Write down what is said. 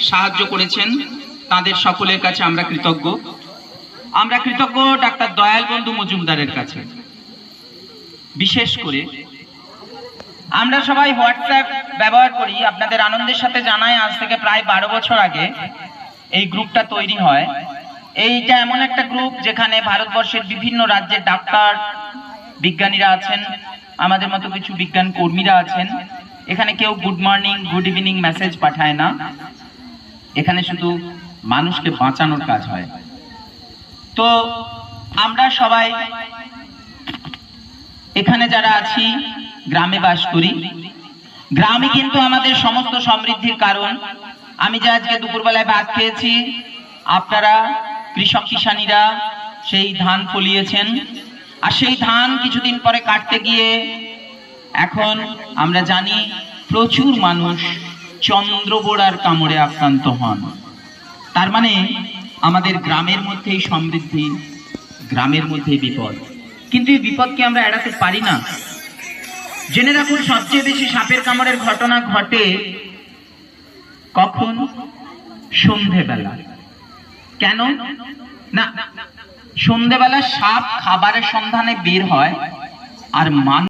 সাহায্য করেছেন তাদের সকলের কাছে আমরা কৃতজ্ঞ। আমরা কৃতজ্ঞ ডাক্তার দয়াল বন্ধু মজুমদারের কাছে। বিশেষ করে আমরা সবাই হোয়াটসঅ্যাপ ব্যবহার করি। আপনাদের আনন্দের সাথে জানাই, আজ থেকে প্রায় 12 বছর আগে এই গ্রুপটা তৈরি হয়। এইটা এমন একটা গ্রুপ যেখানে ভারতবর্ষের বিভিন্ন রাজ্যের ডাক্তার, বিজ্ঞানীরা আছেন, আমাদের মতো কিছু বিজ্ঞান কর্মীরা আছেন। এখানে কেউ good morning, good evening message পাঠায় না, এখানে শুধু মানুষকে বাঁচানোর কাজ হয়। তো আমরা সবাই এখানে যারা আছি গ্রামে বাস করি। গ্রামই কিন্তু আমাদের সমস্ত সমৃদ্ধির কারণ। আমি যে আজকে দুপুরবেলায় ভাত খেয়েছি, আপনারা কৃষক কিষানীরা সেই ধান ফলিয়েছেন, আর সেই ধান কিছুদিন পরে কাটতে গিয়ে এখন আমরা জানি প্রচুর মানুষ চন্দ্রবোড়ার কামড়ে আক্রান্ত হন। তার মানে আমাদের গ্রামের মধ্যেই সমৃদ্ধি, গ্রামের মধ্যেই বিপদ। কিন্তু এই বিপদকে আমরা এড়াতে পারি না। জেনে রাখুন, সবচেয়ে বেশি সাপের কামড়ের ঘটনা ঘটে কখন? সন্ধেবেলা। কেন না, সন্ধেবেলা সাপ খাবারের সন্ধানে বের হয় আর